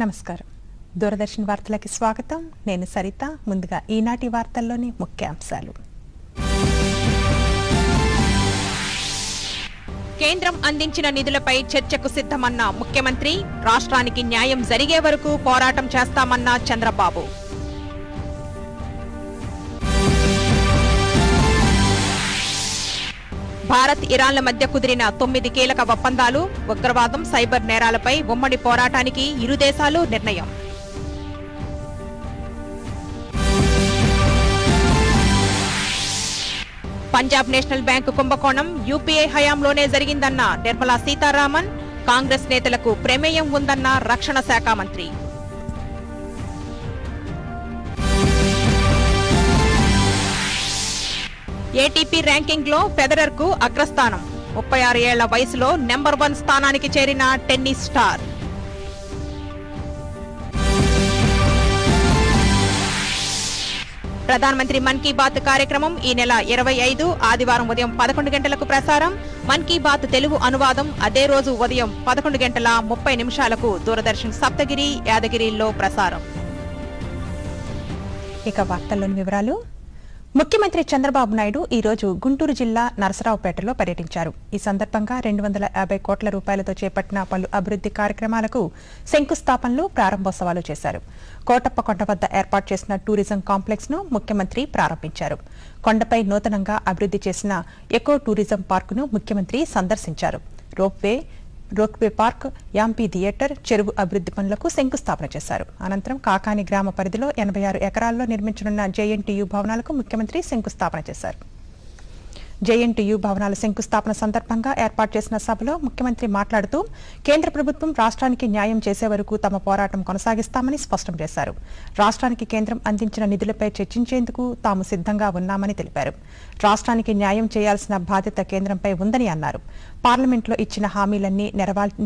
నమస్కారం. దూరదర్శన్ వార్తలకి స్వాగతం. నేను సరిత. ముందుగా ఈనాటి వార్తల్లోని ముఖ్యాంశాలు. కేంద్రం అందించిన నిధులపై చర్చకు సిద్ధమన్న ముఖ్యమంత్రి, రాష్ట్రానికి న్యాయం జరిగే వరకు పోరాటం చేస్తామన్న చంద్రబాబు. భారత్ ఇరాన్ల మధ్య కుదిరిన 9 కీలక ఒప్పందాలు, ఉగ్రవాదం, సైబర్ నేరాలపై ఉమ్మడి పోరాటానికి ఇరు దేశాలు నిర్ణయం. పంజాబ్ నేషనల్ బ్యాంకు కుంభకోణం యూపీఏ హయాంలోనే జరిగిందన్న నిర్మలా సీతారామన్, కాంగ్రెస్ నేతలకు ప్రమేయం ఉందన్న రక్షణ శాఖ మంత్రి. ఏటీపీ ర్యాంకింగ్ లో ఫెడరర్ కు అగ్రస్థానం. 36 ఏళ్ల వయసులో నెంబర్ 1 స్థానానికి చేరిన టెన్నిస్ స్టార్. ప్రధానమంత్రి మన్ కీ బాత్ కార్యక్రమం ఈ నెల 25 ఆదివారం ఉదయం 11 గంటలకు ప్రసారం. మన్ కీ బాత్ తెలుగు అనువాదం అదే రోజు ఉదయం 11:30 దూరదర్శన్ సప్తగిరి, యాదగిరిలో ప్రసారం. ఇక వార్తల్లోని వివరాలు. ముఖ్యమంత్రి చంద్రబాబు నాయుడు ఈ రోజు గుంటూరు జిల్లా నరసరావుపేటలో పర్యటించారు. ఈ సందర్భంగా 250 కోట్ల రూపాయలతో చేపట్టిన పలు అభివృద్ధి కార్యక్రమాలకు శంకుస్థాపనలు, ప్రారంభోత్సవాలు చేశారు. కోటప్పకొండ వద్ద ఏర్పాటు చేసిన టూరిజం కాంప్లెక్స్ ను ముఖ్యమంత్రి ప్రారంభించారు. కొండపై నూతనంగా అభివృద్ధి చేసిన ఎకో టూరిజం పార్కును ముఖ్యమంత్రి సందర్శించారు. రోప్వే పార్క్, యాంపీ థియేటర్, చెరువు అభివృద్ధి పనులకు శంకుస్థాపన చేశారు. అనంతరం కాకాని గ్రామ పరిధిలో 86 ఎకరాల్లో నిర్మించనున్న జేఎన్టీయూ భవనాలకు ముఖ్యమంత్రి శంకుస్థాపన చేశారు. జేఎన్టీయూ భవనాల శంకుస్థాపన సందర్భంగా ఏర్పాటు చేసిన సభలో ముఖ్యమంత్రి మాట్లాడుతూ, కేంద్ర ప్రభుత్వం రాష్ట్రానికి న్యాయం చేసే వరకు తమ పోరాటం కొనసాగిస్తామని స్పష్టం చేశారు. రాష్ట్రానికి కేంద్రం అందించిన నిధులపై చర్చించేందుకు తాము సిద్ధంగా ఉన్నామని తెలిపారు. రాష్ట్రానికి న్యాయం చేయాల్సిన బాధ్యత కేంద్రంపై ఉందని అన్నారు. పార్లమెంట్లో ఇచ్చిన హామీలన్నీ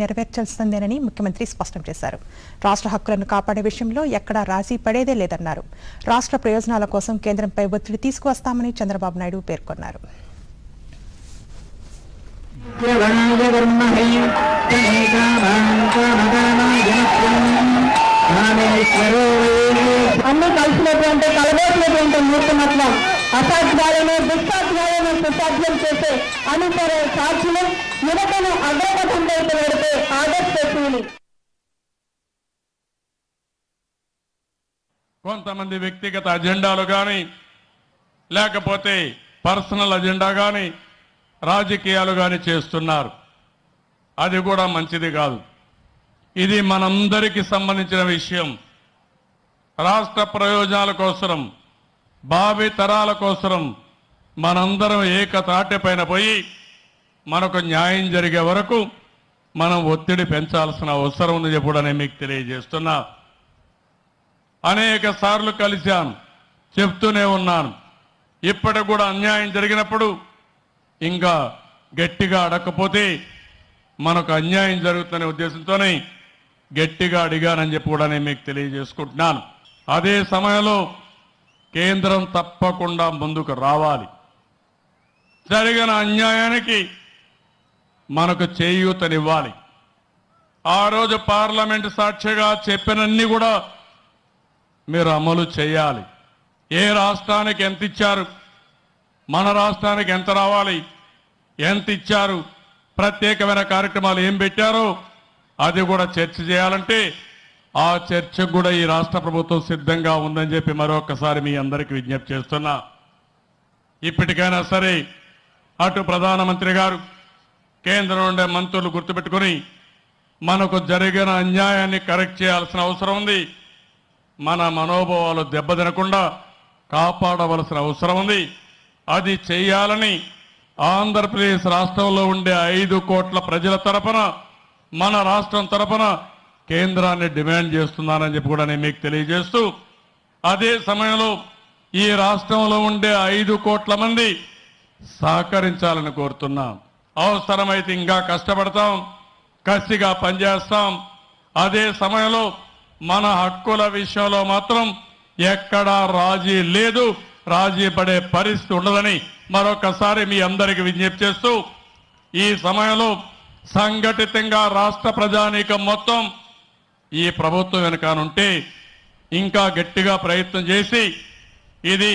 నెరవేర్చాల్సిందేనని ముఖ్యమంత్రి స్పష్టం చేశారు. రాష్ట్ర హక్కులను కాపాడే విషయంలో ఎక్కడా రాజీ పడేదే లేదన్నారు. రాష్ట్ర ప్రయోజనాల కోసం కేంద్రంపై ఒత్తిడి తీసుకువస్తామని చంద్రబాబు నాయుడు పేర్కొన్నారు. అన్ని కలిసినటువంటి కలబోసినటువంటి మూర్తిమత్వం అసాధ్యాలను, దుస్సాధ్యాలను సుసాధ్యం చేసే అనుపర సాక్షులు యువతను అగ్రపథంలో పెడితే ఆదర్శశీలి. కొంతమంది వ్యక్తిగత అజెండాలు కానీ, లేకపోతే పర్సనల్ అజెండా కానీ, రాజకీయాలు కానీ చేస్తున్నారు. అది కూడా మంచిది కాదు. ఇది మనందరికీ సంబంధించిన విషయం. రాష్ట్ర ప్రయోజనాల కోసం, భావి తరాల కోసం మనందరం ఏకతాటిపైన పోయి మనకు న్యాయం జరిగే వరకు మనం ఒత్తిడి పెంచాల్సిన అవసరం ఉంది చెప్పడనే మీకు తెలియజేస్తున్నా. అనేక సార్లు కలిశాను, చెప్తూనే ఉన్నాను. ఇప్పటికి కూడా అన్యాయం జరిగినప్పుడు ఇంకా గట్టిగా అడగకపోతే మనకు అన్యాయం జరుగుతున్న ఉద్దేశంతోనే గట్టిగా అడిగానని చెప్పి కూడా నేను మీకు తెలియజేసుకుంటున్నాను. అదే సమయంలో కేంద్రం తప్పకుండా ముందుకు రావాలి. జరిగిన అన్యాయానికి మనకు చేయూతనివ్వాలి. ఆ రోజు పార్లమెంటు సాక్షిగా చెప్పినన్ని కూడా మీరు అమలు చేయాలి. ఏ రాష్ట్రానికి ఎంత ఇచ్చారు, మన రాష్ట్రానికి ఎంత రావాలి, ఎంత ఇచ్చారు, ప్రత్యేకమైన కార్యక్రమాలు ఏం పెట్టారో అది కూడా చర్చ చేయాలంటే ఆ చర్చకు కూడా ఈ రాష్ట్ర ప్రభుత్వం సిద్ధంగా ఉందని చెప్పి మరొకసారి మీ అందరికీ విజ్ఞప్తి చేస్తున్నా. ఇప్పటికైనా సరే అటు ప్రధానమంత్రి గారు, కేంద్రం ఉండే మంత్రులు గుర్తుపెట్టుకుని మనకు జరిగిన అన్యాయాన్ని కరెక్ట్ చేయాల్సిన అవసరం ఉంది. మన మనోభావాలు దెబ్బతినకుండా కాపాడవలసిన అవసరం ఉంది. అది చేయాలని ఆంధ్రప్రదేశ్ రాష్ట్రంలో ఉండే 5 కోట్ల ప్రజల తరపున, మన రాష్ట్రం తరపున కేంద్రాన్ని డిమాండ్ చేస్తున్నానని చెప్పి కూడా నేను మీకు తెలియజేస్తూ, అదే సమయంలో ఈ రాష్ట్రంలో ఉండే 5 కోట్ల మంది సహకరించాలని కోరుతున్నాం. అవసరమైతే ఇంకా కష్టపడతాం, కసిగా పనిచేస్తాం. అదే సమయంలో మన హక్కుల విషయంలో మాత్రం ఎక్కడా రాజీ లేదు, రాజీ పడే పరిస్థితి ఉండదని మరొకసారి మీ అందరికీ విజ్ఞప్తి చేస్తూ, ఈ సమయంలో సంఘటితంగా రాష్ట్ర ప్రజానీకం మొత్తం ఈ ప్రభుత్వం వెనుకనుంటే ఇంకా గట్టిగా ప్రయత్నం చేసి ఇది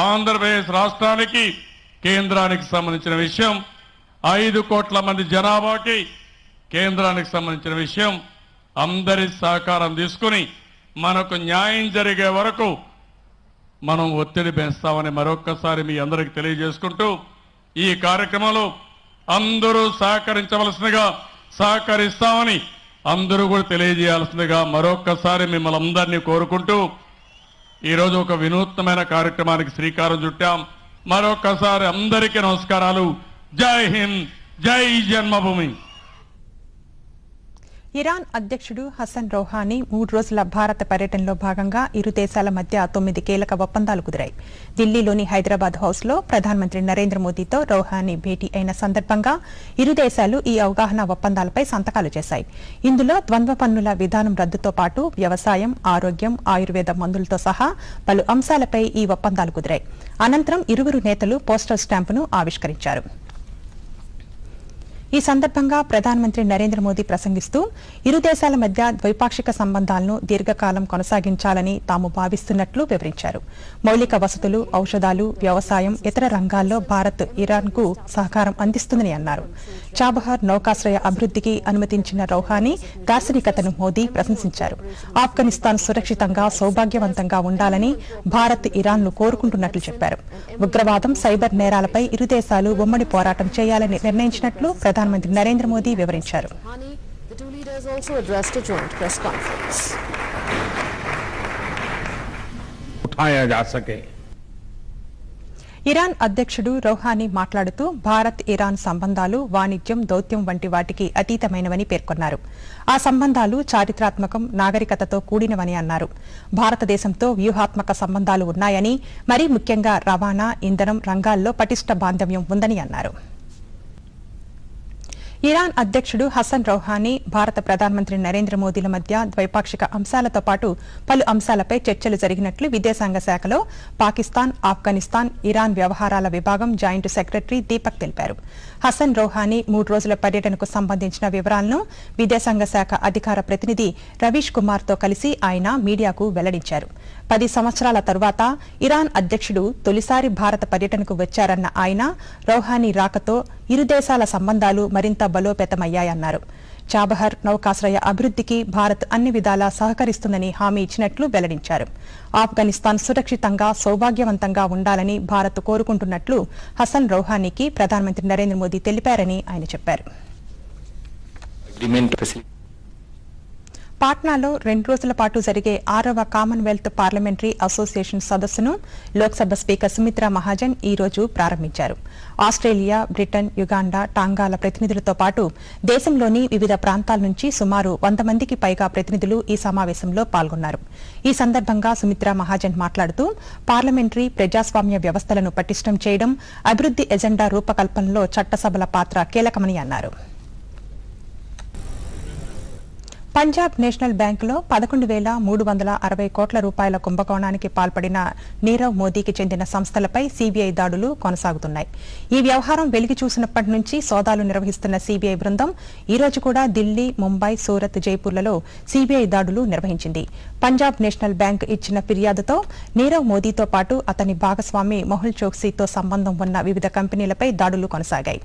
ఆంధ్రప్రదేశ్ రాష్ట్రానికి కేంద్రానికి సంబంధించిన విషయం, 5 కోట్ల మంది జనాభాకి కేంద్రానికి సంబంధించిన విషయం, అందరి సహకారం తీసుకుని మనకు న్యాయం జరిగే వరకు మనం ఒత్తిడి పెంచుతామని మరొక్కసారి మీ అందరికి తెలియజేసుకుంటూ ఈ కార్యక్రమంలో అందరూ సహకరించవలసిందిగా, సహకరిస్తామని అందరూ కూడా తెలియజేయాల్సిందిగా మరొక్కసారి మిమ్మల్ని అందరినీ కోరుకుంటూ ఈరోజు ఒక వినూత్నమైన కార్యక్రమానికి శ్రీకారం చుట్టాం. మరొక్కసారి అందరికీ నమస్కారాలు. జై హింద్, జై జన్మభూమి. ఇరాన్ అధ్యక్షుడు హసన్ రౌహానీ 3 రోజుల భారత పర్యటనలో భాగంగా ఇరు దేశాల మధ్య 9 కీలక ఒప్పందాలు కుదిరాయి. ఢిల్లీలోని హైదరాబాద్ హౌస్లో ప్రధానమంత్రి నరేంద్ర మోదీతో రౌహానీ భేటీ అయిన సందర్భంగా ఇరు దేశాలు ఈ అవగాహన ఒప్పందాలపై సంతకాలు చేశాయి. ఇందులో ద్వంద్వ పన్నుల విధానం రద్దుతో పాటు వ్యవసాయం, ఆరోగ్యం, ఆయుర్వేద మందులతో సహా పలు అంశాలపై ఈ ఒప్పందాలు కుదిరాయి. అనంతరం ఇరువురు నేతలు పోస్టల్ స్టాంపును ఆవిష్కరించారు. ఈ సందర్భంగా ప్రధానమంత్రి నరేంద్ర మోదీ ప్రసంగిస్తూ ఇరు దేశాల మధ్య ద్వైపాక్షిక సంబంధాలను దీర్ఘకాలం కొనసాగించాలని తాము భావిస్తున్నట్లు వివరించారు. మౌలిక వసతులు, ఔషధాలు, వ్యవసాయం, ఇతర రంగాల్లో భారత్ ఇరాన్కు సహకారం అందిస్తుందని అన్నారు. చాబహార్ నౌకాశ్రయ అభివృద్ధికి అనుమతించిన రౌహానీ దార్శనికతను మోదీ ప్రశంసించారు. ఆఫ్ఘనిస్తాన్ సురక్షితంగా, సౌభాగ్యవంతంగా ఉండాలని భారత్, ఇరాన్లు కోరుకుంటున్నట్లు చెప్పారు. ఉగ్రవాదం, సైబర్ నేరాలపై ఇరు దేశాలు ఉమ్మడి పోరాటం చేయాలని నిర్ణయించినట్లు ప్రధానమంత్రి నరేంద్ర మోదీ వివరించారు. ఇరాన్ అధ్యక్షుడు రౌహానీ మాట్లాడుతూ భారత్, ఇరాన్ సంబంధాలు వాణిజ్యం, దౌత్యం వంటి వాటికి అతీతమైనవని పేర్కొన్నారు. ఆ సంబంధాలు చారిత్రాత్మకం, నాగరికతతో కూడినవని అన్నారు. భారతదేశంతో వ్యూహాత్మక సంబంధాలు ఉన్నాయని, మరీ ముఖ్యంగా రవాణా, ఇంధనం రంగాల్లో పటిష్ట బాంధవ్యం ఉందని అన్నారు. ఇరాన్ అధ్యక్షుడు హసన్ రౌహానీ, భారత ప్రధానమంత్రి నరేంద్ర మోదీల మధ్య ద్వైపాక్షిక అంశాలతో పాటు పలు అంశాలపై చర్చలు జరిగినట్లు విదేశాంగ శాఖలో పాకిస్తాన్, ఆఫ్ఘనిస్తాన్, ఇరాన్ వ్యవహారాల విభాగం జాయింట్ సెక్రటరీ దీపక్ తెలిపారు. హసన్ రౌహానీ 3 రోజుల పర్యటనకు సంబంధించిన వివరాలను విదేశాంగ శాఖ అధికార ప్రతినిధి రవీష్ కుమార్తో కలిసి ఆయన మీడియాకు వెల్లడించారు. 10 సంవత్సరాల తరువాత ఇరాన్ అధ్యక్షుడు తొలిసారి భారత పర్యటనకు వచ్చారన్న ఆయన రౌహానీ రాకతో ఇరు దేశాల సంబంధాలు మరింత బలోపేతమయ్యాయన్నారు. చాబహార్ నౌకాశ్రయ అభివృద్ధికి భారత్ అన్ని విధాలా సహకరిస్తుందని హామీ ఇచ్చినట్లు వెల్లడించారు. ఆఫ్ఘనిస్తాన్ సురక్షితంగా, సౌభాగ్యవంతంగా ఉండాలని భారత్ కోరుకుంటున్నట్లు హసన్ రౌహానీకి ప్రధానమంత్రి నరేంద్ర మోదీ తెలిపారని ఆయన చెప్పారు. పాట్నాలో 2 రోజుల పాటు జరిగే 6వ కామన్వెల్త్ పార్లమెంటరీ అసోసియేషన్ సదస్సును లోక్సభ స్పీకర్ సుమిత్రా మహాజన్ ఈ రోజు ప్రారంభించారు. ఆస్ట్రేలియా, బ్రిటన్, యుగాండా, టాంగాల ప్రతినిధులతో పాటు దేశంలోని వివిధ ప్రాంతాల నుంచి సుమారు 100 మందికి పైగా ప్రతినిధులు ఈ సమావేశంలో పాల్గొన్నారు. ఈ సందర్భంగా సుమిత్రా మహాజన్ మాట్లాడుతూ పార్లమెంటరీ ప్రజాస్వామ్య వ్యవస్థలను పటిష్టం చేయడం, అభివృద్ది ఎజెండా రూపకల్పనలో చట్టసభల పాత్ర కీలకమని అన్నారు. పంజాబ్ నేషనల్ బ్యాంకులో 11,360 కోట్ల రూపాయల కుంభకోణానికి పాల్పడిన నీరవ్ మోదీకి చెందిన సంస్థలపై సీబీఐ దాడులు కొనసాగుతున్నాయి. ఈ వ్యవహారం వెలికి చూసినప్పటి నుంచి సోదాలు నిర్వహిస్తున్న సీబీఐ బృందం ఈ రోజు కూడా ఢిల్లీ, ముంబై, సూరత్, జైపూర్లలో సీబీఐ దాడులు నిర్వహించింది. పంజాబ్ నేషనల్ బ్యాంక్ ఇచ్చిన ఫిర్యాదుతో నీరవ్ మోదీతో పాటు అతని భాగస్వామి మెహుల్ చోక్సీతో సంబంధం ఉన్న వివిధ కంపెనీలపై దాడులు కొనసాగాయి.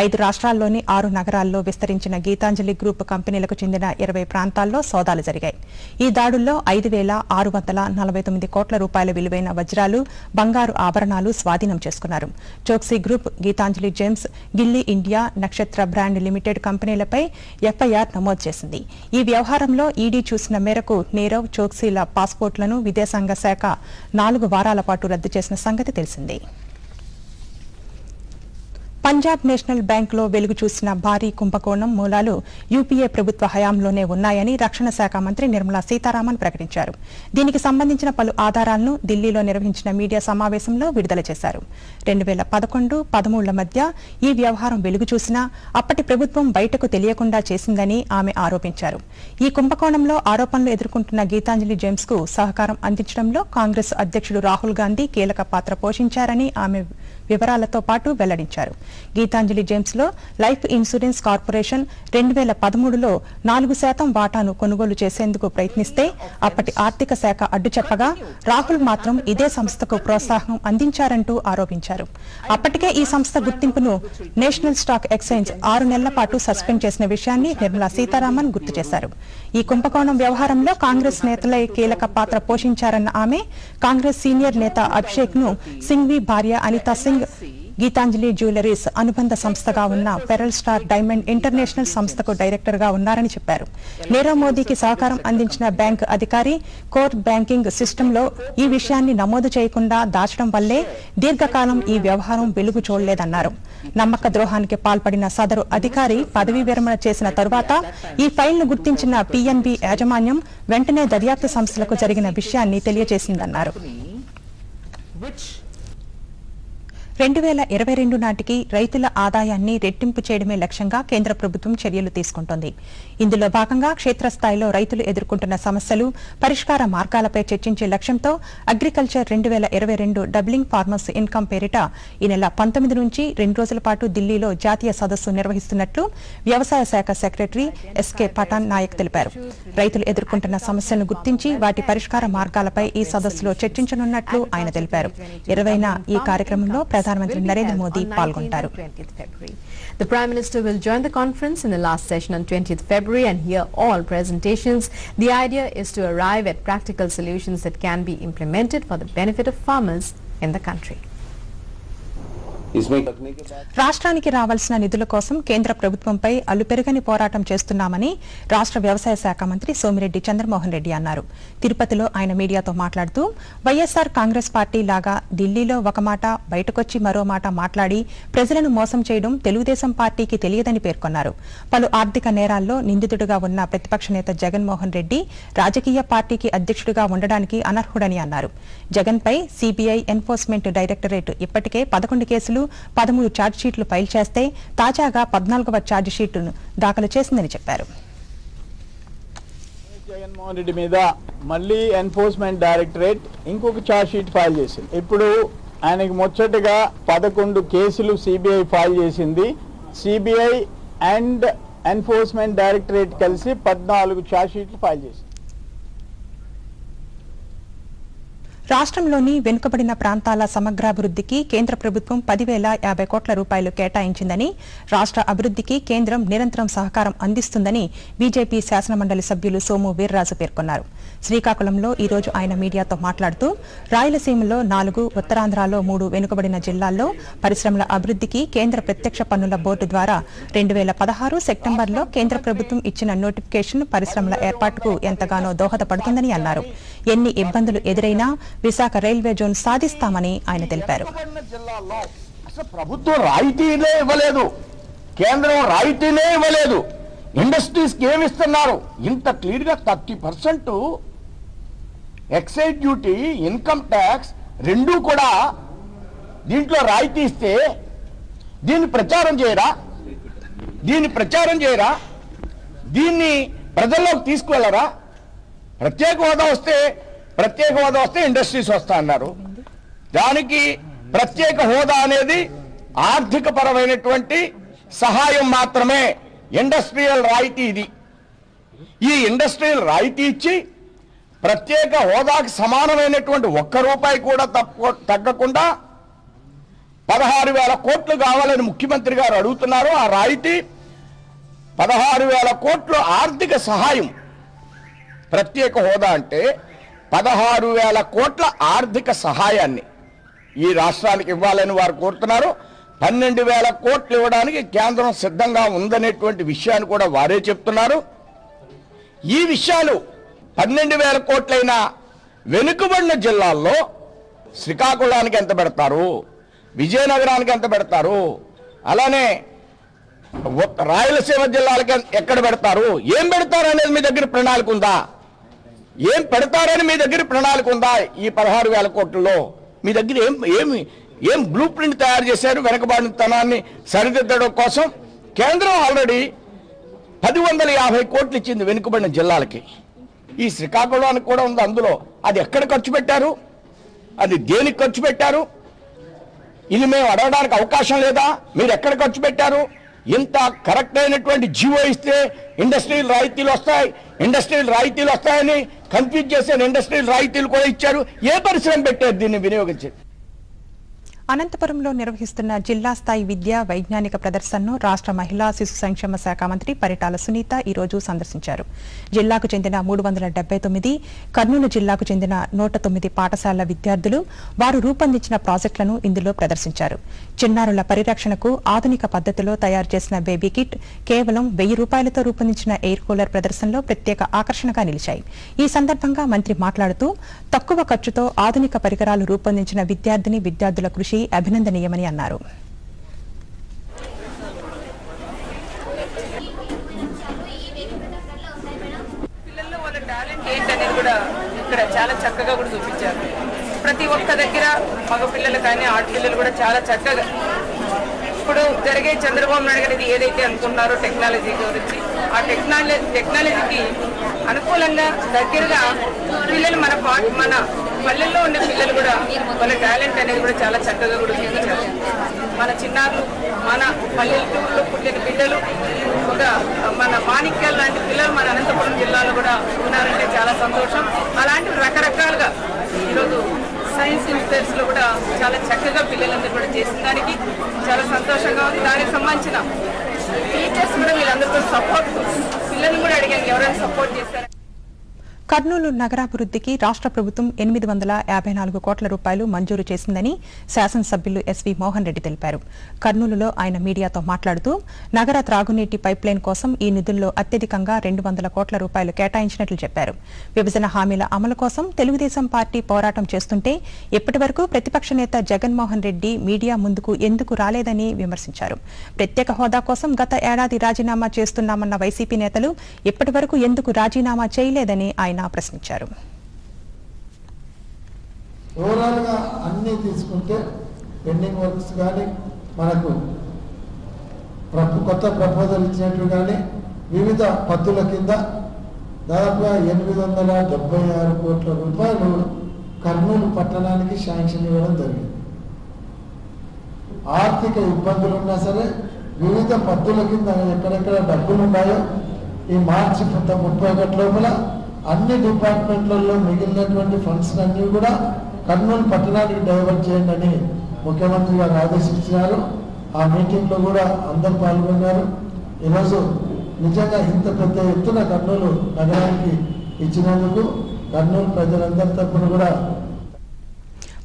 5 రాష్ట్రాల్లోని 6 నగరాల్లో విస్తరించిన గీతాంజలి గ్రూప్ కంపెనీలకు చెందిన 20 ప్రాంతాల్లో సోదాలు జరిగాయి. ఈ దాడుల్లో 5,649 కోట్ల రూపాయల విలువైన వజ్రాలు, బంగారు ఆభరణాలు స్వాధీనం చేసుకున్నారు. చోక్సీ గ్రూప్, గీతాంజలి జెమ్స్, గిల్లీ ఇండియా, నక్షత్ర బ్రాండ్ లిమిటెడ్ కంపెనీలపై ఎఫ్ఐఆర్ నమోదు చేసింది. ఈ వ్యవహారంలో ఈడీ చూసిన మేరకు నీరవ్, చోక్సీల పాస్పోర్ట్లను విదేశాంగ శాఖ 4 వారాల పాటు రద్దు చేసిన సంగతి తెలిసిందే. పంజాబ్ నేషనల్ బ్యాంకులో వెలుగు చూసిన భారీ కుంభకోణం మూలాలు యూపీఏ ప్రభుత్వ హయాంలోనే ఉన్నాయని రక్షణ శాఖ మంత్రి నిర్మలా సీతారామన్ ప్రకటించారు. దీనికి సంబంధించిన పలు ఆధారాలను ఢిల్లీలో నిర్వహించిన మీడియా సమావేశంలో విడుదల చేశారు. 2011-13 మధ్య ఈ వ్యవహారం వెలుగు చూసినా అప్పటి ప్రభుత్వం బయటకు తెలియకుండా చేసిందని ఆమె ఆరోపించారు. ఈ కుంభకోణంలో ఆరోపణలు ఎదుర్కొంటున్న గీతాంజలి జేమ్స్ కు సహకారం అందించడంలో కాంగ్రెస్ అధ్యక్షుడు రాహుల్ గాంధీ కీలక పాత్ర పోషించారని ఆమె వివరాలతో పాటు వెల్లడించారు. గీతాంజలి జేమ్స్ లో లైఫ్ ఇన్సూరెన్స్ కార్పొరేషన్ 2013లో 4% వాటాను కొనుగోలు చేసేందుకు ప్రయత్నిస్తే అప్పటి ఆర్థిక శాఖ అడ్డుచెప్పగా రాహుల్ మాత్రం ఇదే సంస్థకు ప్రోత్సాహం అందించారంటూ ఆరోపించారు. అప్పటికే ఈ సంస్థ గుర్తింపును నేషనల్ స్టాక్ ఎక్స్చేంజ్ 6 నెలల పాటు సస్పెండ్ చేసిన విషయాన్ని నిర్మలా సీతారామన్ గుర్తు చేశారు. ఈ కుంభకోణం వ్యవహారంలో కాంగ్రెస్ నేతలే కీలక పాత్ర పోషించారన్న ఆమె కాంగ్రెస్ సీనియర్ నేత అభిషేక్ ను సింఘ్వి భార్య అనితా సింగ్ గీతాంజలి జ్యువెలరీస్ అనుబంధ సంస్థగా ఉన్న పెరల్ స్టార్ డైమండ్ ఇంటర్నేషనల్ సంస్థకు డైరెక్టర్ గా ఉన్నారని చెప్పారు. నీరవ్ మోదీకి సహకారం అందించిన బ్యాంక్ అధికారి కోర్ బ్యాంకింగ్ సిస్టంలో ఈ విషయాన్ని నమోదు చేయకుండా దాచడం వల్లే దీర్ఘకాలం ఈ వ్యవహారం వెలుగు చూడలేదన్నారు. నమ్మక ద్రోహానికి పాల్పడిన సదరు అధికారి పదవీ విరమణ చేసిన తరువాత ఈ ఫైల్ను గుర్తించిన పీఎన్బీ యాజమాన్యం వెంటనే దర్యాప్తు సంస్థలకు జరిగిన విషయాన్ని తెలియజేసిందన్నారు. 2022 నాటికి రైతుల ఆదాయాన్ని రెట్టింపు చేయడమే లక్ష్యంగా కేంద్ర ప్రభుత్వం చర్యలు తీసుకుంటోంది. ఇందులో భాగంగా క్షేత్రస్థాయిలో రైతులు ఎదుర్కొంటున్న సమస్యలు, పరిష్కార మార్గాలపై చర్చించే లక్ష్యంతో అగ్రికల్చర్ 2022 డబ్లింగ్ ఫార్మర్స్ ఇన్కమ్ పేరిట ఈ నెల 19 నుంచి 2 రోజుల పాటు ఢిల్లీలో జాతీయ సదస్సు నిర్వహిస్తున్నట్లు వ్యవసాయ శాఖ సెక్రటరీ ఎస్కే పఠాన్ నాయక్ తెలిపారు. రైతులు ఎదుర్కొంటున్న సమస్యలను గుర్తించి వాటి పరిష్కార మార్గాలపై ఈ సదస్సులో చర్చించనున్నట్లు ఆయన తెలిపారు. 20న ఈ కార్యక్రమంలో ప్రధానమంత్రి నరేంద్ర మోదీ పాల్గొంటారు. The Prime Minister will join the conference in the last session on 20th February and hear all presentations. The idea is to arrive at practical solutions that can be implemented for the benefit of farmers in the country. రాష్ట్రానికి రావాల్సిన నిధుల కోసం కేంద్ర ప్రభుత్వంపై అలుపెరుగని పోరాటం చేస్తున్నామని రాష్ట్ర వ్యవసాయ శాఖ మంత్రి సోమిరెడ్డి చంద్రమోహన్ రెడ్డి అన్నారు. తిరుపతిలో ఆయన మీడియాతో మాట్లాడుతూ వైఎస్ఆర్ కాంగ్రెస్ పార్టీ లాగా ఢిల్లీలో ఒక మాట బయటకొచ్చి మరో మాట మాట్లాడి ప్రజలను మోసం చేయడం తెలుగుదేశం పార్టీకి తెలియదని పేర్కొన్నారు. పలు ఆర్థిక నేరాల్లో నిందితుడిగా ఉన్న ప్రతిపక్ష నేత జగన్మోహన్ రెడ్డి రాజకీయ పార్టీకి అధ్యక్షుడిగా ఉండడానికి అనర్హుడని అన్నారు. జగన్పై సిబిఐ ఎన్ఫోర్స్మెంట్ డైరెక్టరేట్ ఇప్పటికే 11 కేసులు 13 ఛార్జిషీట్లు ఫైల్ చేస్తే తాజాగా 14వ ఛార్జిషీట్ను దాఖలు చేసిందని చెప్పారు. జగన్మోహన్ రెడ్డి మీద మళ్ళీ ఎన్ఫోర్స్మెంట్ డైరెక్టరేట్ ఇంకొక ఛార్జిషీట్ ఫైల్ చేసింది. ఇప్పుడు ఆయనకి ముచ్చటగా 11 కేసులు సిబిఐ ఫైల్ చేసింది. సిబిఐ అండ్ ఎన్ఫోర్స్మెంట్ డైరెక్టరేట్ కలిసి 14 ఛార్జిషీట్లు ఫైల్ చేసింది. రాష్ట్రంలోని వెనుకబడిన ప్రాంతాల సమగ్రాభివృద్ధికి కేంద్ర ప్రభుత్వం 10,050 కోట్ల రూపాయలు కేటాయించిందని, రాష్ట్ర అభివృద్ధికి కేంద్రం నిరంతరం సహకారం అందిస్తుందని బీజేపీ శాసనమండలి సభ్యులు సోము వీర్రాజు పేర్కొన్నారు. శ్రీకాకుళంలో ఈ రోజు ఆయన మీడియాతో మాట్లాడుతూ రాయలసీమలో 4, ఉత్తరాంధ్రలో 3 వెనుకబడిన జిల్లాల్లో పరిశ్రమల అభివృద్ధికి కేంద్ర ప్రత్యక్ష పన్నుల బోర్డు ద్వారా 2016 సెప్టెంబర్లో కేంద్ర ప్రభుత్వం ఇచ్చిన నోటిఫికేషన్ పరిశ్రమల ఏర్పాటుకు ఎంతగానో దోహదపడుతుందని అన్నారు. ఎన్ని ఇబ్బందులు ఎదురైనా విశాఖ రైల్వే జోన్ సాధిస్తామని ఆయన తెలిపారు. ప్రభుత్వం రాయితీలే ఇవ్వలేదు, కేంద్రం రాయితీలే ఇవ్వలేదు, ఇండస్ట్రీస్ కి ఏమిస్తున్నారు? ఇంత క్లియర్ గా 30% ఎక్సైజ్ డ్యూటీ, ఇన్కమ్ ట్యాక్స్ రెండూ కూడా దీంట్లో రాయితీ ఇస్తే దీన్ని ప్రచారం చేయరా? దీన్ని ప్రజల్లోకి తీసుకువెళ్ళరా? ప్రత్యేక హోదా వస్తే ఇండస్ట్రీస్ వస్తా అన్నారు. దానికి ప్రత్యేక హోదా అనేది ఆర్థిక పరమైనటువంటి సహాయం మాత్రమే. ఇండస్ట్రియల్ రాయితీ ఇది. ఈ ఇండస్ట్రియల్ రాయితీ ఇచ్చి ప్రత్యేక హోదాకి సమానమైనటువంటి 1 రూపాయి కూడా తగ్గకుండా 16,000 కోట్లు కావాలని ముఖ్యమంత్రి గారు అడుగుతున్నారు. ఆ రాయితీ 16,000 కోట్లు ఆర్థిక సహాయం. ప్రత్యేక హోదా అంటే 16,000 కోట్ల ఆర్థిక సహాయాన్ని ఈ రాష్ట్రానికి ఇవ్వాలని వారు కోరుతున్నారు. 12,000 కోట్లు ఇవ్వడానికి కేంద్రం సిద్ధంగా ఉందనేటువంటి విషయాన్ని కూడా వారే చెప్తున్నారు. ఈ విషయాలు 12,000 కోట్లైన వెనుకబడిన జిల్లాల్లో శ్రీకాకుళానికి ఎంత పెడతారు, విజయనగరానికి ఎంత పెడతారు, అలానే రాయలసీమ జిల్లాలకి ఎక్కడ పెడతారు, ఏం పెడతారు అనేది మీ దగ్గర ప్రణాళిక ఉందా? ఏం పెడతారని మీ దగ్గర ప్రణాళిక ఉందా? ఈ 16,000 కోట్లలో మీ దగ్గర ఏం బ్లూ ప్రింట్ తయారు చేశారు? వెనకబడినతనాన్ని సరిదిద్దడం కోసం కేంద్రం ఆల్రెడీ 1,150 కోట్లు ఇచ్చింది వెనుకబడిన జిల్లాలకి. ఈ శ్రీకాకుళానికి కూడా ఉంది. అందులో అది ఎక్కడ ఖర్చు పెట్టారు? అది దేనికి ఖర్చు పెట్టారు? ఇది మేము అడగడానికి అవకాశం లేదా? మీరు ఎక్కడ ఖర్చు పెట్టారు? ఇంత కరెక్ట్ అయినటువంటి జీవో ఇస్తే ఇండస్ట్రియల్ రాయితీలు వస్తాయని కన్ఫ్యూజ్ చేసిన ఇండస్ట్రియల్ రాయితీలు కూడా ఇచ్చారు. ఏ పరిశ్రమ పెట్టారు దీన్ని వినియోగించారు? అనంతపురంలో నిర్వహిస్తున్న జిల్లా స్థాయి విద్యా వైజ్ఞానిక ప్రదర్శనను రాష్ట్ర మహిళా శిశు సంక్షేమ శాఖ మంత్రి పరిటాల సునీత ఈ రోజు సందర్శించారు. జిల్లాకు చెందిన 379, కర్నూలు జిల్లాకు చెందిన 109 పాఠశాలల విద్యార్థులు వారు రూపొందించిన ప్రాజెక్టులను ఇందులో ప్రదర్శించారు. చిన్నారుల పరిరక్షణకు ఆధునిక పద్ధతిలో తయారు చేసిన బేబీ కిట్ కేవలం 1000 రూపాయలతో రూపొందించిన ఎయిర్ కూలర్ ప్రదర్శనలో ప్రత్యేక ఆకర్షణగా నిలిచాయి. ఈ సందర్భంగా మంత్రి మాట్లాడుతూ తక్కువ ఖర్చుతో ఆధునిక పరికరాలు రూపొందించిన విద్యార్థుల కృషి అభినందనీయమని అన్నారు. పిల్లల్లో వాళ్ళ టాలెంట్ ఏంటనేది కూడా ఇక్కడ చాలా చక్కగా కూడా చూపించారు. ప్రతి ఒక్క దగ్గర మగ పిల్లలు కానీ ఆడపిల్లలు కూడా చాలా చక్కగా ఇప్పుడు జరిగే చంద్రబాబు నాయుడు గారు ఏదైతే అనుకున్నారో టెక్నాలజీ గురించి ఆ టెక్నాలజీకి అనుకూలంగా దగ్గరగా పిల్లలు మన పల్లెల్లో ఉండే పిల్లలు కూడా వాళ్ళ టాలెంట్ అనేది కూడా చాలా చక్కగా కూడా చూపించారు. మన చిన్నారులు మన పల్లెటూరులో పుట్టిన పిల్లలు ఒక మన మాణిక్యాలు లాంటి పిల్లలు మన అనంతపురం జిల్లాలో కూడా ఉన్నారంటే చాలా సంతోషం. అలాంటి రకరకాలుగా ఈరోజు సైన్స్ ఇన్స్టిట్యూట్స్ లో కూడా చాలా చక్కగా పిల్లలందరూ కూడా చేసిన దానికి చాలా సంతోషంగా ఉంది. దానికి సంబంధించిన టీచర్స్ కూడా వీళ్ళందరూ కూడా సపోర్ట్, పిల్లల్ని కూడా అడిగాను ఎవరైనా సపోర్ట్ చేస్తారు. కర్నూలు నగరాభివృద్ధికి రాష్ట్ర ప్రభుత్వం 854 కోట్ల రూపాయలు మంజూరు చేసిందని శాసనసభ్యులు ఎస్వి మోహన్ రెడ్డి తెలిపారు. కర్నూలులో ఆయన మీడియాతో మాట్లాడుతూ నగర త్రాగునీటి పైప్లైన్ కోసం ఈ నిధుల్లో అత్యధికంగా 200 కోట్ల రూపాయలు కేటాయించినట్లు చెప్పారు. విభజన హామీల అమలు కోసం తెలుగుదేశం పార్టీ పోరాటం చేస్తుంటే ఇప్పటి వరకు ప్రతిపక్ష నేత జగన్మోహన్ రెడ్డి మీడియా ముందుకు ఎందుకు రాలేదని విమర్శించారు. ప్రత్యేక హోదా కోసం గత ఏడాది రాజీనామా చేస్తున్నామన్న వైసీపీ నేతలు ఇప్పటి వరకు ఎందుకు రాజీనామా చేయలేదని ఆయన ప్రశ్నించారు. ఓవరాల్ గా అన్ని తీసుకుంటే పెండింగ్ వర్క్స్ కానీ మనకు కొత్త ప్రపోజల్ ఇచ్చినట్టు కానీ వివిధ పద్ధతుల కింద దాదాపుగా 876 కోట్ల రూపాయలు కర్నూలు పట్టణానికి శాంక్షన్ ఇవ్వడం జరిగింది. ఆర్థిక ఇబ్బందులు ఉన్నా సరే వివిధ పద్ధతుల కింద ఎక్కడెక్కడ డబ్బులు ఉన్నాయో ఈ మార్చి 31 లోపల అన్ని డిపార్ట్మెంట్లలో మిగిలినటువంటి ఫండ్స్ అన్ని కూడా కర్నూలు పట్టణానికి డైవర్ట్ చేయండి అని ముఖ్యమంత్రి గారు ఆదేశించారు. ఆ మీటింగ్లో కూడా అందరూ పాల్గొన్నారు. ఈరోజు నిజంగా ఇంత పెద్ద ఎత్తున కర్నూలు నగరానికి ఇచ్చినందుకు కర్నూలు ప్రజలందరి తరఫున కూడా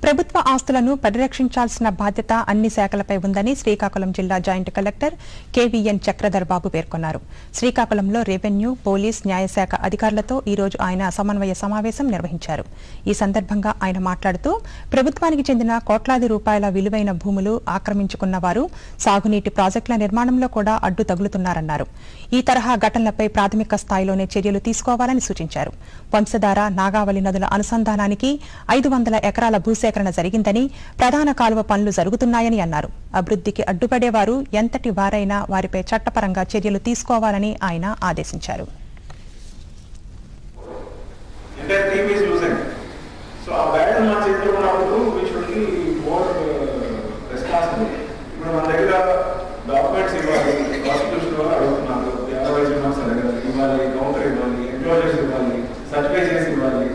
ప్రభుత్వ ఆస్తులను పరిరక్షించాల్సిన బాధ్యత అన్ని శాఖలపై ఉందని శ్రీకాకుళం జిల్లా జాయింట్ కలెక్టర్ కేవీఎన్ చక్రధర్ బాబు పేర్కొన్నారు. శ్రీకాకుళంలో రెవెన్యూ, పోలీస్, న్యాయశాఖ అధికారులతో ఈ రోజు ఆయన సమన్వయ సమావేశం నిర్వహించారు. ఈ సందర్భంగా ఆయన మాట్లాడుతూ ప్రభుత్వానికి చెందిన కోట్లాది రూపాయల విలువైన భూములు ఆక్రమించుకున్న వారు సాగునీటి ప్రాజెక్టుల నిర్మాణంలో కూడా అడ్డు తగులుతున్నారన్నారు. ఈ తరహా ఘటనలపై ప్రాథమిక స్థాయిలోనే చర్యలు తీసుకోవాలని సూచించారు. వంశధార, నాగావళి నదుల అనుసంధానానికి 500 ఎకరాల భూసేకరణ జరిగిందని, ప్రధాన కాలువ పనులు జరుగుతున్నాయని అన్నారు. అభివృద్ధికి అడ్డుపడేవారు ఎంతటి వారైనా వారిపై చట్టపరంగా చర్యలు తీసుకోవాలని ఆయన ఆదేశించారు.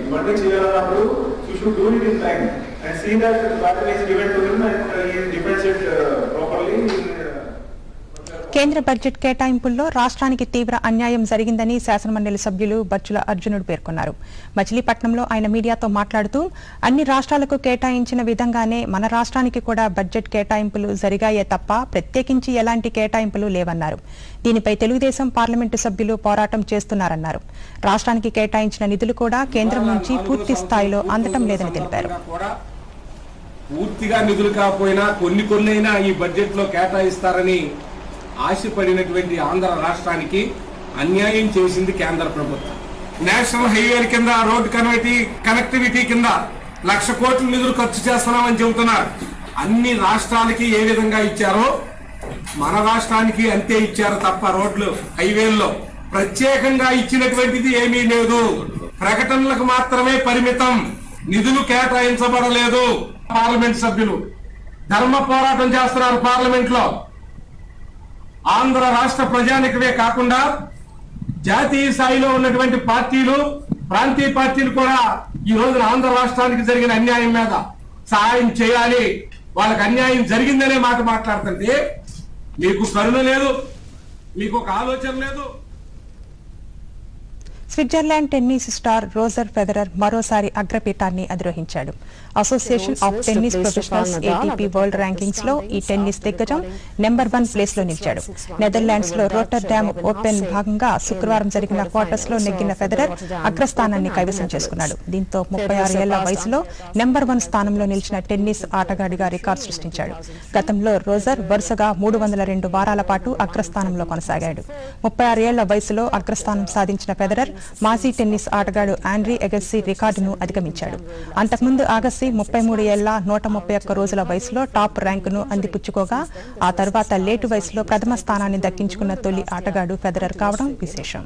ఇవన్నీ చేయాలన్నప్పుడు you should do it in time and see that the battle is given to him and he defends it properly. కేంద్ర బడ్జెట్ కేటాయింపుల్లో రాష్ట్రానికి తీవ్ర అన్యాయం జరిగిందని శాసనమండలి సభ్యులు బచ్చుల అర్జునుడు పేర్కొన్నారు. మచిలీపట్నంలో ఆయన మీడియాతో మాట్లాడుతూ అన్ని రాష్ట్రాలకు కేటాయించిన విధంగానే మన రాష్ట్రానికి కూడా బడ్జెట్ కేటాయింపులు జరిగాయే తప్ప ప్రత్యేకించి ఎలాంటి కేటాయింపులు లేవన్నారు. దీనిపై తెలుగుదేశం పార్లమెంటు సభ్యులు పోరాటం చేస్తున్నారన్నారు. రాష్ట్రానికి కేటాయించిన నిధులు కూడా కేంద్రం నుంచి పూర్తి స్థాయిలో అందటం లేదని తెలిపారు. పూర్తిగా నిధులు కాకపోయినా కొన్నైనా ఈ బడ్జెట్ లో కేటాయిస్తారని ఆశపడినటువంటి ఆంధ్ర రాష్ట్రానికి అన్యాయం చేసింది కేంద్ర ప్రభుత్వం. నేషనల్ హైవేల కింద, రోడ్ కనెక్టివిటీ కింద 1,00,000 కోట్ల నిధులు ఖర్చు చేస్తున్నామని చెబుతున్నారు. అన్ని రాష్ట్రాలకి ఏ విధంగా ఇచ్చారో మన రాష్ట్రానికి అంతే ఇచ్చారు తప్ప రోడ్లు, హైవేల్లో ప్రత్యేకంగా ఇచ్చినటువంటిది ఏమీ లేదు. ప్రకటనలకు మాత్రమే పరిమితం, నిధులు కేటాయించబడలేదు. పార్లమెంట్ సభ్యులు ధర్మ పోరాటం చేస్తున్నారు పార్లమెంట్ లో. ఆంధ్ర రాష్ట్ర ప్రజానికమే కాకుండా జాతీయ స్థాయిలో ఉన్నటువంటి పార్టీలు, ప్రాంతీయ పార్టీలు కూడా ఈ రోజున ఆంధ్ర రాష్ట్రానికి జరిగిన అన్యాయం మీద సహాయం చేయాలి, వాళ్ళకి అన్యాయం జరిగిందనే మాట మాట్లాడుతుంటే మీకు కరుణ లేదు, మీకు ఒక ఆలోచన లేదు. Switzerland tennis star Roger Federer మరోసారి అగ్రపీఠాన్ని అధిరోహించాడు. Association of tennis professionals ATP world rankings లో ఈ టెన్నిస్ దిగ్గజం నెంబర్ 1 ప్లేస్ లో నిలిచాడు. నెదర్లాండ్స్ లో రోటర్డామ్ ఓపెన్ భాగంగా శుక్రవారం జరిగిన క్వార్టర్స్ లో నెగ్గిన ఫెదరర్ అగ్రస్థానాన్ని కైవసం చేసుకున్నాడు. దీంతో 36 ఏళ్ల వయసులో నెంబర్ 1 స్థానంలో నిలిచిన టెన్నిస్ ఆటగాడిగా రికార్డు సృష్టించాడు. గతంలో రోజర్ వరుసగా 302 వారాల పాటు అగ్రస్థానంలో కొనసాగాడు. 36 ఏళ్ల వయసులో అగ్రస్థానం సాధించిన ఫెదరర్ మాజీ టెన్నిస్ ఆటగాడు ఆండ్రీ ఎగస్సీ రికార్డును అధిగమించాడు. అంతకుముందు ఆగస్సీ 33 ఏళ్ల 131 రోజుల వయసులో టాప్ ర్యాంకును అందిపుచ్చుకోగా ఆ తర్వాత లేటు వయసులో ప్రథమ స్థానాన్ని దక్కించుకున్న తొలి ఆటగాడు ఫెదరర్ కావడం విశేషం.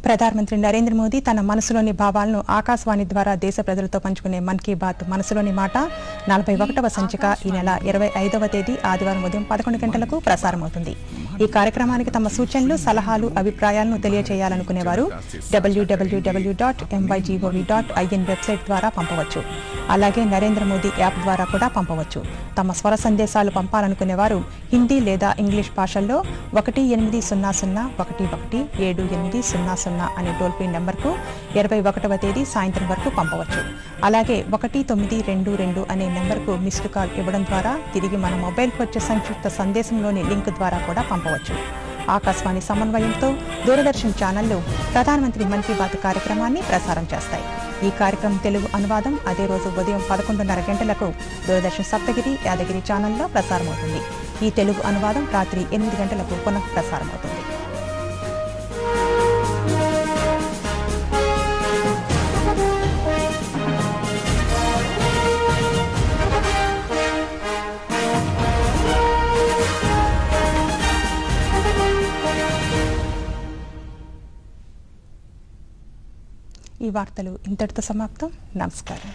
ప్రధానమంత్రి నరేంద్ర మోదీ తన మనసులోని భావాలను ఆకాశవాణి ద్వారా దేశ ప్రజలతో పంచుకునే మన్ కీ బాత్ మనసులోని మాట 41వ సంచిక ఈ నెల 25వ తేదీ ఆదివారం ఉదయం 11 గంటలకు ప్రసారమవుతుంది. ఈ కార్యక్రమానికి తమ సూచనలు, సలహాలు, అభిప్రాయాలను తెలియజేయాలనుకునేవారు www.mygov.in వెబ్సైట్ ద్వారా పంపవచ్చు. అలాగే నరేంద్ర మోదీ యాప్ ద్వారా కూడా పంపవచ్చు. తమ స్వర సందేశాలు పంపాలనుకునేవారు హిందీ లేదా ఇంగ్లీష్ భాషల్లో 18001117800 అనే టోల్ ఫ్రీ నెంబర్కు 21వ తేదీ సాయంత్రం వరకు పంపవచ్చు. అలాగే 1922 అనే నెంబర్కు మిస్డ్ కాల్ ఇవ్వడం ద్వారా తిరిగి మన మొబైల్కి వచ్చే సంక్షిప్త సందేశంలోని లింక్ ద్వారా కూడా పంపవచ్చు. ఆకాశవాణి సమన్వయంతో దూరదర్శన్ ఛానళ్లు ప్రధానమంత్రి మన్ కీ బాత్ కార్యక్రమాన్ని ప్రసారం చేస్తాయి. ఈ కార్యక్రమం తెలుగు అనువాదం అదే రోజు ఉదయం 11:30 గంటలకు దూరదర్శన్ సప్తగిరి, యాదగిరి ఛానల్లో ప్రసారమవుతుంది. ఈ తెలుగు అనువాదం రాత్రి 8 గంటలకు పునః ప్రసారమవుతుంది. ఈ వార్తలు ఇంతటితో సమాప్తం. నమస్కారం.